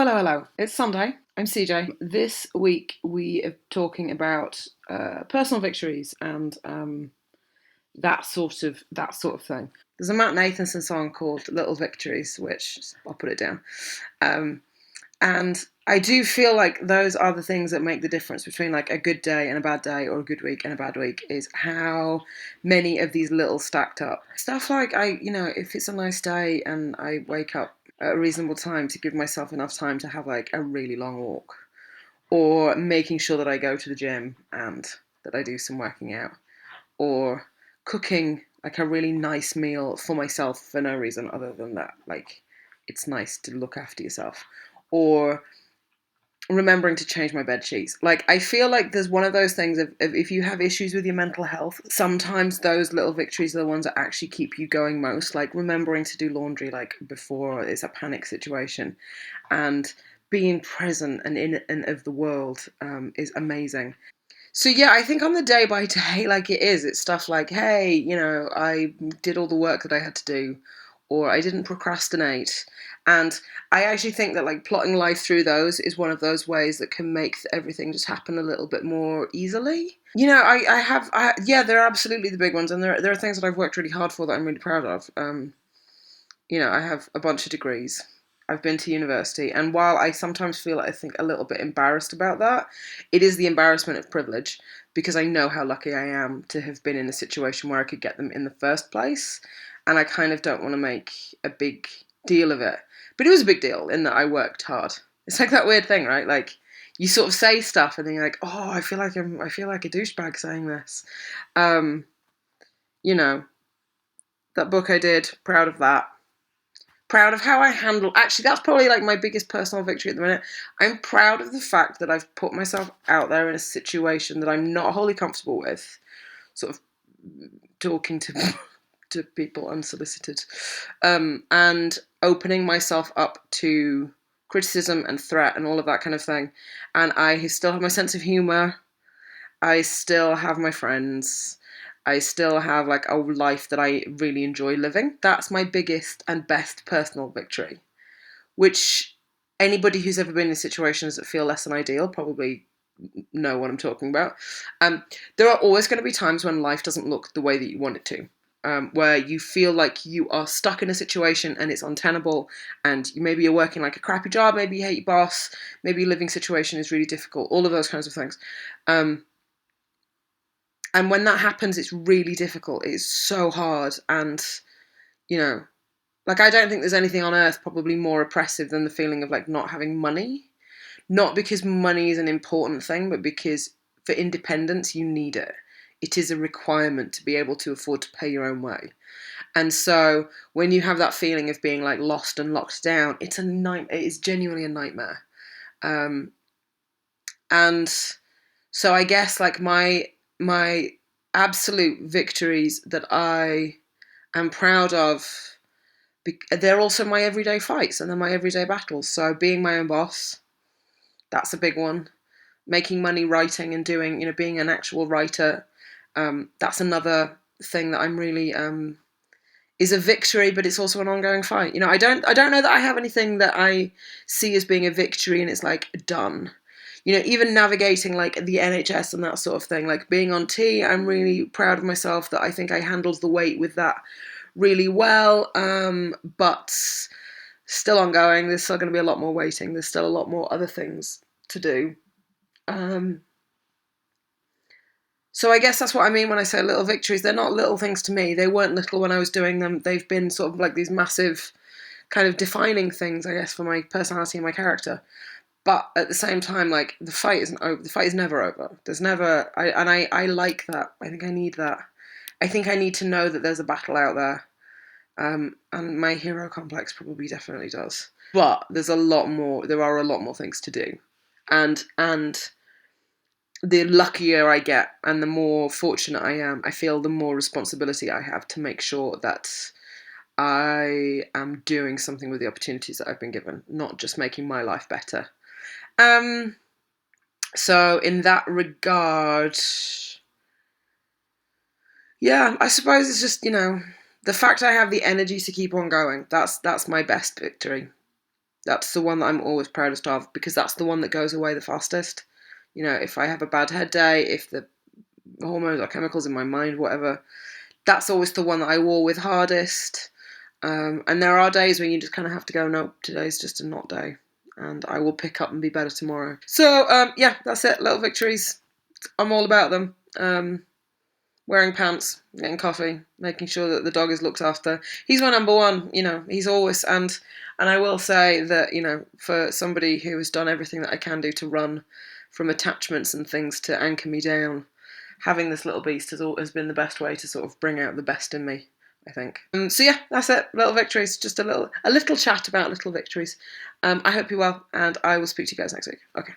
Hello. It's Sunday. I'm CJ. This week we are talking about personal victories and that sort of thing. There's a Matt Nathanson song called "Little Victories," which I'll put it down. Um, and I do feel like those are the things that make the difference between like a good day and a bad day, or a good week and a bad week. Is how many of these little stacked up stuff. Like if it's a nice day and I wake up at a reasonable time to give myself enough time to have like a really long walk, or making sure that I go to the gym and that I do some working out, or cooking like a really nice meal for myself for no reason other than that like it's nice to look after yourself, or remembering to change my bed sheets. Like, I feel like there's one of those things of if you have issues with your mental health, sometimes those little victories are the ones that actually keep you going most. Like remembering to do laundry like before it's a panic situation, and being present and in and of the world is amazing. So yeah, I think on the day by day, like it's stuff like, hey, I did all the work that I had to do, or I didn't procrastinate. And I actually think that like plotting life through those is one of those ways that can make everything just happen a little bit more easily. Yeah, they're absolutely the big ones, and there are things that I've worked really hard for that I'm really proud of. I have a bunch of degrees. I've been to university, and while I sometimes feel, I think, a little bit embarrassed about that, it is the embarrassment of privilege because I know how lucky I am to have been in a situation where I could get them in the first place, and I kind of don't want to make a big deal of it. But it was a big deal in that I worked hard. It's like that weird thing, right? Like you sort of say stuff, and then you're like, "Oh, I feel like a douchebag saying this." Um, you know, that book I did, proud of that. Proud of how I handle. Actually, that's probably like my biggest personal victory at the minute. I'm proud of the fact that I've put myself out there in a situation that I'm not wholly comfortable with, sort of talking to to people unsolicited, and opening myself up to criticism and threat and all of that kind of thing. And I still have my sense of humor. I still have my friends. I still have like a life that I really enjoy living. That's my biggest and best personal victory, which anybody who's ever been in situations that feel less than ideal probably know what I'm talking about. There are always going to be times when life doesn't look the way that you want it to. Where you feel like you are stuck in a situation and it's untenable, and maybe you're working like a crappy job, maybe you hate your boss, maybe your living situation is really difficult, all of those kinds of things. And when that happens, it's really difficult. It's so hard. And, you know, like I don't think there's anything on earth probably more oppressive than the feeling of like not having money. Not because money is an important thing, but because for independence, you need it. It is a requirement to be able to afford to pay your own way. And so when you have that feeling of being like lost and locked down, it's a nightmare. It is genuinely a nightmare. Um, and so I guess like my absolute victories that I am proud of, they're also my everyday fights and they're my everyday battles. So being my own boss, that's a big one. Making money writing and doing, being an actual writer, that's another thing that I'm really is a victory, but it's also an ongoing fight. I don't know that I have anything that I see as being a victory and it's like done. Even navigating like the NHS and that sort of thing, like being on T, I'm really proud of myself that I think I handled the weight with that really well. But still ongoing. There's still going to be a lot more waiting. There's still a lot more other things to do. Um, so I guess that's what I mean when I say little victories. They're not little things to me. They weren't little when I was doing them. They've been sort of like these massive kind of defining things, I guess, for my personality and my character. But at the same time, like the fight isn't over. The fight is never over. There's never, I like that. I think I need that. I think I need to know that there's a battle out there. And my hero complex probably definitely does. But there's a lot more. There are a lot more things to do, and the luckier I get and the more fortunate I am, I feel the more responsibility I have to make sure that I am doing something with the opportunities that I've been given, not just making my life better. Um, so in that regard, yeah, I suppose it's just, the fact I have the energy to keep on going. That's my best victory. That's the one that I'm always proudest of, because that's the one that goes away the fastest. You know, if I have a bad head day, if the hormones or chemicals in my mind, whatever, that's always the one that I war with hardest. And there are days when you just kind of have to go, no, today's just a not day, and I will pick up and be better tomorrow. So yeah, that's it. Little victories. I'm all about them. Wearing pants, getting coffee, making sure that the dog is looked after. He's my number one. You know, he's always and I will say that, you know, for somebody who has done everything that I can do to run from attachments and things to anchor me down, having this little beast has been the best way to sort of bring out the best in me, I think. So yeah, that's it. Little victories. Just a little chat about little victories. I hope you're well, and I will speak to you guys next week. Okay.